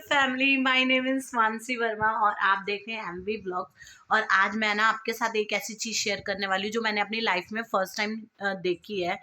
Family, my name is Mansi Verma और आप देख रहे हैं एमवी ब्लॉग। और आज मैं ना आपके साथ एक ऐसी चीज शेयर करने वाली हूँ जो मैंने अपनी लाइफ में फर्स्ट टाइम देखी है।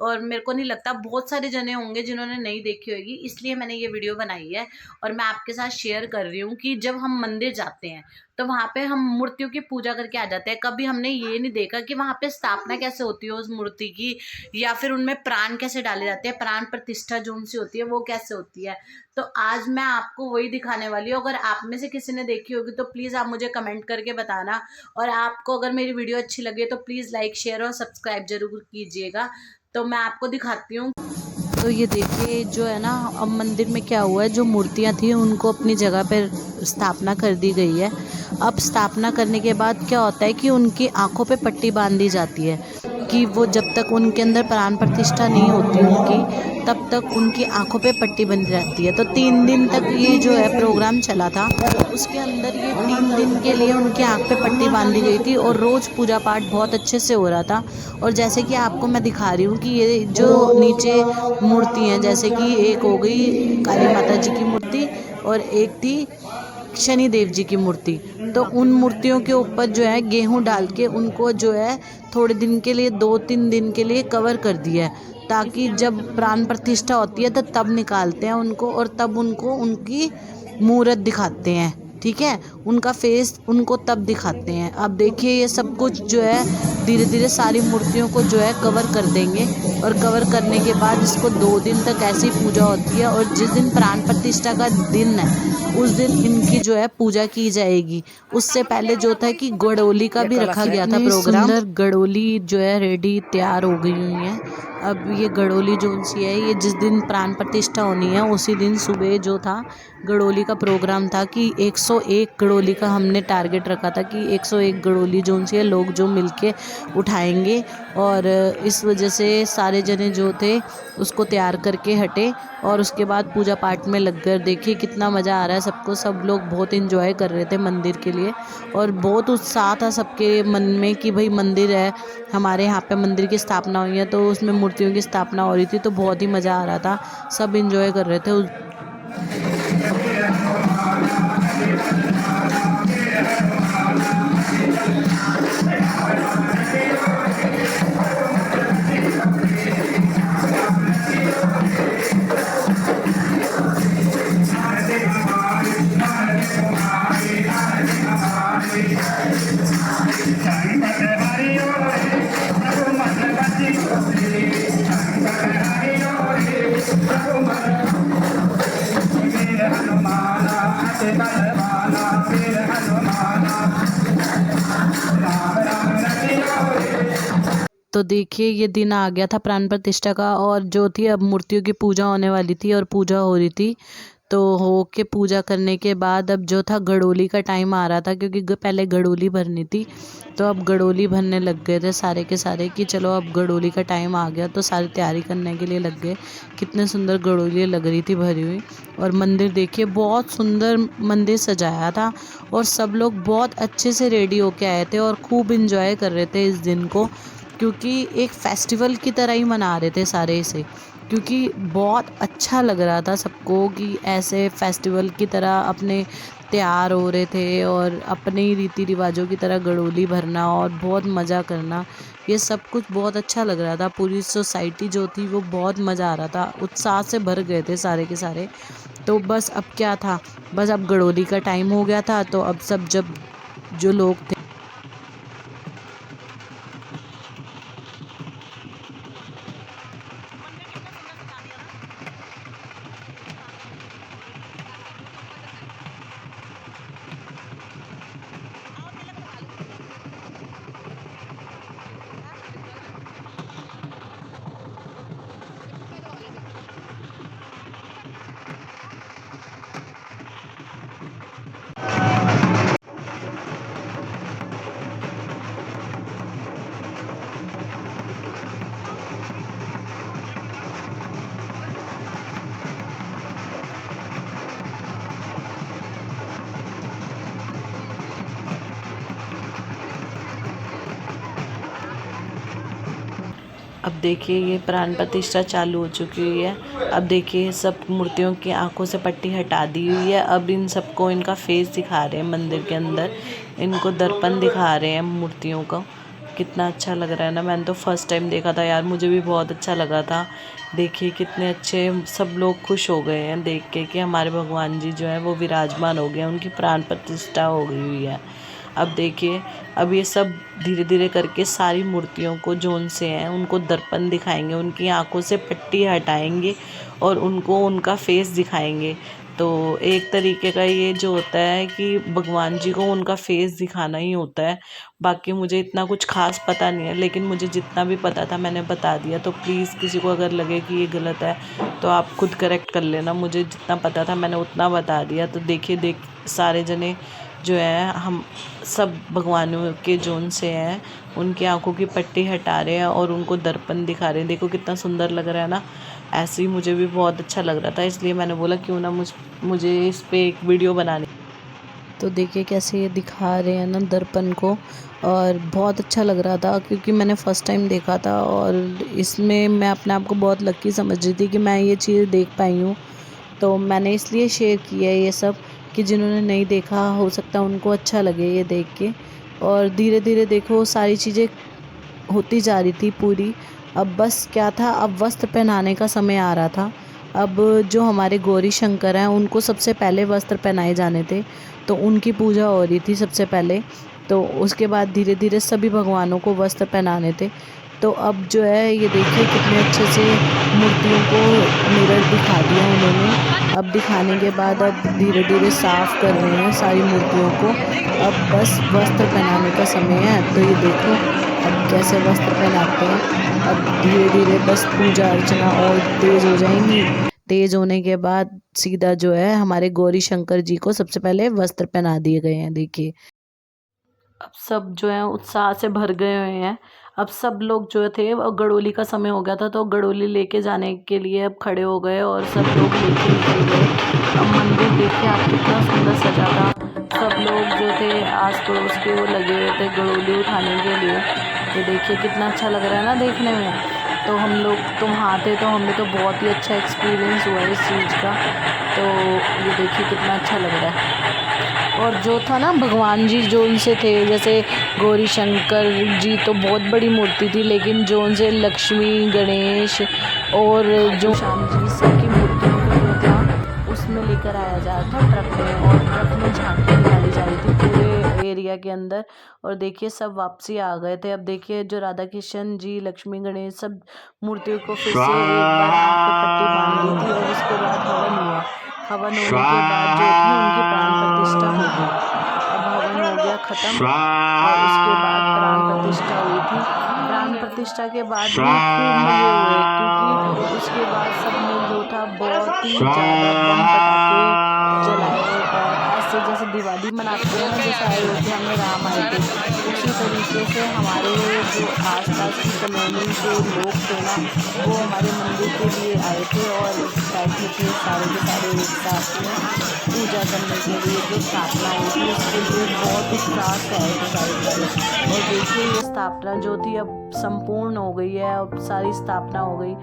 और मेरे को नहीं लगता बहुत सारे जने होंगे जिन्होंने नहीं देखी होगी, इसलिए मैंने ये वीडियो बनाई है। और मैं आपके साथ शेयर कर रही हूँ कि जब हम मंदिर जाते हैं तो वहाँ पे हम मूर्तियों की पूजा करके आ जाते हैं। कभी हमने ये नहीं देखा कि वहाँ पे स्थापना कैसे होती है उस मूर्ति की, या फिर उनमें प्राण कैसे डाले जाते हैं, प्राण प्रतिष्ठा जो उनसी होती है वो कैसे होती है। तो आज मैं आपको वही दिखाने वाली हूँ। अगर आप में से किसी ने देखी होगी तो प्लीज़ आप मुझे कमेंट करके बताना। और आपको अगर मेरी वीडियो अच्छी लगे तो प्लीज़ लाइक, शेयर और सब्सक्राइब जरूर कीजिएगा। तो मैं आपको दिखाती हूँ। तो ये देखिए जो है ना, अब मंदिर में क्या हुआ है, जो मूर्तियाँ थी उनको अपनी जगह पर स्थापना कर दी गई है। अब स्थापना करने के बाद क्या होता है कि उनकी आंखों पे पट्टी बांध दी जाती है कि वो जब तक उनके अंदर प्राण प्रतिष्ठा नहीं होती उनकी, तब तक उनकी आंखों पे पट्टी बंधी रहती है। तो 3 दिन तक ये जो है प्रोग्राम चला था। उसके अंदर ये 3 दिन के लिए उनकी आंख पे पट्टी बांधी गई थी और रोज़ पूजा पाठ बहुत अच्छे से हो रहा था। और जैसे कि आपको मैं दिखा रही हूँ कि ये जो नीचे मूर्ति हैं, जैसे कि एक हो गई काली माता जी की मूर्ति और एक थी शनि देव जी की मूर्ति। तो उन मूर्तियों के ऊपर जो है गेहूं डाल के उनको जो है थोड़े दिन के लिए, 2-3 दिन के लिए कवर कर दिया है, ताकि जब प्राण प्रतिष्ठा होती है तो तब निकालते हैं उनको और तब उनको उनकी मूरत दिखाते हैं। ठीक है, उनका फेस उनको तब दिखाते हैं। अब देखिए ये सब कुछ जो है धीरे धीरे सारी मूर्तियों को जो है कवर कर देंगे। और कवर करने के बाद इसको 2 दिन तक ऐसी पूजा होती है। और जिस दिन प्राण प्रतिष्ठा का दिन है उस दिन इनकी जो है पूजा की जाएगी। उससे पहले जो था कि गड़ोली का भी रखा गया था प्रोग्राम। सुंदर गड़ोली जो है रेडी तैयार हो गई हुई है। अब ये गड़ोली जो सी है, ये जिस दिन प्राण प्रतिष्ठा होनी है उसी दिन सुबह जो था गड़ोली का प्रोग्राम था कि 101 गड़ोली का हमने टारगेट रखा था कि 101 गड़ोली जो सी है लोग जो मिलके उठाएंगे। और इस वजह से सारे जने जो थे उसको तैयार करके हटे और उसके बाद पूजा पाठ में लग कर देखिए कितना मज़ा आ रहा है सबको। सब लोग बहुत एंजॉय कर रहे थे मंदिर के लिए और बहुत उत्साह था सबके मन में कि भाई मंदिर है, हमारे यहाँ पे मंदिर की स्थापना हुई है। तो उसमें मूर्तियों की स्थापना हो रही थी तो बहुत ही मज़ा आ रहा था, सब एंजॉय कर रहे थे। तो देखिए ये दिन आ गया था प्राण प्रतिष्ठा का और जो थी अब मूर्तियों की पूजा होने वाली थी और पूजा हो रही थी। तो हो के पूजा करने के बाद अब जो था गड़ोली का टाइम आ रहा था, क्योंकि पहले गड़ोली भरनी थी। तो अब गड़ोली भरने लग गए थे सारे के सारे कि चलो अब गड़ोली का टाइम आ गया, तो सारी तैयारी करने के लिए लग गए। कितने सुंदर गड़ोली लग रही थी भरी हुई। और मंदिर देखिए बहुत सुंदर मंदिर सजाया था और सब लोग बहुत अच्छे से रेडी होके आए थे और खूब इंजॉय कर रहे थे इस दिन को, क्योंकि एक फेस्टिवल की तरह ही मना रहे थे सारे इसे। क्योंकि बहुत अच्छा लग रहा था सबको कि ऐसे फेस्टिवल की तरह अपने तैयार हो रहे थे और अपने ही रीति रिवाजों की तरह गड़ोली भरना और बहुत मज़ा करना, ये सब कुछ बहुत अच्छा लग रहा था। पूरी सोसाइटी जो थी वो बहुत मज़ा आ रहा था, उत्साह से भर गए थे सारे के सारे। तो बस अब क्या था, बस अब गड़ोली का टाइम हो गया था। तो अब सब जब जो लोग थे देखिए ये प्राण प्रतिष्ठा चालू हो चुकी है। अब देखिए सब मूर्तियों की आंखों से पट्टी हटा दी हुई है। अब इन सबको इनका फेस दिखा रहे हैं मंदिर के अंदर, इनको दर्पण दिखा रहे हैं मूर्तियों का। कितना अच्छा लग रहा है ना। मैंने तो फर्स्ट टाइम देखा था यार, मुझे भी बहुत अच्छा लगा था। देखिए कितने अच्छे, सब लोग खुश हो गए हैं देख के कि हमारे भगवान जी जो है वो विराजमान हो गए हैं, उनकी प्राण प्रतिष्ठा हो गई हुई है। अब देखिए अब ये सब धीरे धीरे करके सारी मूर्तियों को जोन से हैं उनको दर्पण दिखाएंगे, उनकी आंखों से पट्टी हटाएंगे और उनको उनका फेस दिखाएंगे। तो एक तरीके का ये जो होता है कि भगवान जी को उनका फेस दिखाना ही होता है। बाकी मुझे इतना कुछ खास पता नहीं है, लेकिन मुझे जितना भी पता था मैंने बता दिया। तो प्लीज़ किसी को अगर लगे कि ये गलत है तो आप खुद करेक्ट कर लेना। मुझे जितना पता था मैंने उतना बता दिया। तो देखिए सारे जने जो है हम सब भगवानों के जोन से हैं, उनकी आंखों की पट्टी हटा रहे हैं और उनको दर्पण दिखा रहे हैं। देखो कितना सुंदर लग रहा है ना। ऐसे ही मुझे भी बहुत अच्छा लग रहा था, इसलिए मैंने बोला क्यों ना मुझे इस पे एक वीडियो बनानी। तो देखिए कैसे ये दिखा रहे हैं ना दर्पण को, और बहुत अच्छा लग रहा था क्योंकि मैंने फ़र्स्ट टाइम देखा था और इसमें मैं अपने आप को बहुत लकी समझ रही थी कि मैं ये चीज़ देख पाई हूँ। तो मैंने इसलिए शेयर किया है ये सब कि जिन्होंने नहीं देखा हो सकता है उनको अच्छा लगे ये देख के। और धीरे धीरे देखो सारी चीज़ें होती जा रही थी पूरी। अब बस क्या था, अब वस्त्र पहनाने का समय आ रहा था। अब जो हमारे गौरी शंकर हैं उनको सबसे पहले वस्त्र पहनाए जाने थे, तो उनकी पूजा हो रही थी सबसे पहले। तो उसके बाद धीरे धीरे सभी भगवानों को वस्त्र पहनाने थे। तो अब जो है ये देखिए कितने अच्छे से मूर्तियों को मिरर दिखा दिया उन्होंने। अब दिखाने के बाद अब धीरे धीरे साफ कर रहे हैं सारी मूर्तियों को। अब बस वस्त्र पहनाने का समय है। तो ये देखो अब कैसे वस्त्र पहनाते हैं। अब धीरे धीरे बस पूजा अर्चना और तेज़ हो जाएंगी। तेज़ होने के बाद सीधा जो है हमारे गौरी शंकर जी को सबसे पहले वस्त्र पहना दिए गए हैं। देखिए अब सब जो है उत्साह से भर गए हुए हैं। अब सब लोग जो थे गड़ोली का समय हो गया था, तो गड़ोली लेके जाने के लिए अब खड़े हो गए और सब लोग लेके निकल गए। अब मंदिर देखिए आप कितना सुंदर सजा था। सब लोग जो थे आस पड़ोस के वो लगे हुए थे गड़ोली उठाने के लिए। ये देखिए कितना अच्छा लग रहा है ना देखने में। तो हम लोग तो वहाँ थे, तो हमें तो बहुत ही अच्छा एक्सपीरियंस हुआ इस चीज़ का। तो ये देखिए कितना अच्छा लग रहा है। और जो था ना भगवान जी जो उनसे थे, जैसे गौरी शंकर जी तो बहुत बड़ी मूर्ति थी, लेकिन जो उनसे लक्ष्मी गणेश और जो श्याम जी सबकी मूर्तियों को जो था उसमें लेकर आया जा रहा था ट्रक में, और ट्रक में झांकी निकाली जा रही थी पूरे एरिया के अंदर। और देखिए सब वापसी आ गए थे। अब देखिए जो राधा कृष्ण जी लक्ष्मी गणेश सब मूर्तियों को फिर से एक बार आँख पे पट्टी बांध दी थी और उसके बाद हवन हुआ। हवन होने के बाद जो थी उनकी प्राण प्रतिष्ठा हो गई। अब हवन हो गया ख़त्म और उसके बाद प्राण प्रतिष्ठा हुई थी। प्राण प्रतिष्ठा के बाद भी खूब मज़े हुए, क्योंकि उसके बाद सबने जो था बहुत ही ज़्यादा बम पटाखे जलाए और ऐसे जैसे दिवाली मनाते हैं ना, जैसे अयोध्या में राम आए थे, उसी तरीके से हमारे जो आसपास की कॉलोनी के लोग थे ना वो हमारे मंदिर के लिए आए थे और बैठे थे सारे के सारे एक साथ में पूजा करने के लिए। जो स्थापना हुई थी उसके लिए बहुत उत्साह से आए थे सारे के सारे। और देखिए ये स्थापना जो थी अब संपूर्ण हो गई है, अब सारी स्थापना हो गई।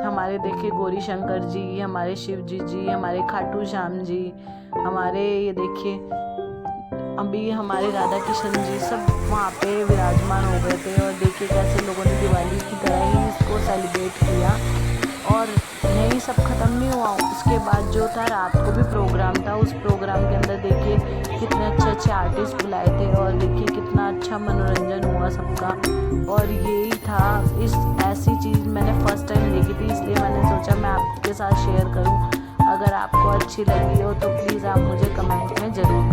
हमारे देखिए गौरी शंकर जी, हमारे शिव जी, हमारे खाटू श्याम जी, हमारे ये देखिए अभी हमारे राधा कृष्ण जी सब वहाँ पे विराजमान हो गए थे। और देखिए कैसे लोगों ने दिवाली की तरह ही इसको सेलिब्रेट किया। और यही सब ख़त्म नहीं हुआ, उसके बाद जो था रात को भी प्रोग्राम था। उस प्रोग्राम के अंदर देखिए कितने अच्छे अच्छे आर्टिस्ट बुलाए थे और देखिए कितना अच्छा मनोरंजन हुआ सबका। और यही था, इस ऐसी चीज़ मैंने फ़र्स्ट टाइम देखी थी, इसलिए मैंने सोचा मैं आपके साथ शेयर करूं। अगर आपको अच्छी लगी हो तो प्लीज़ आप मुझे कमेंट में ज़रूर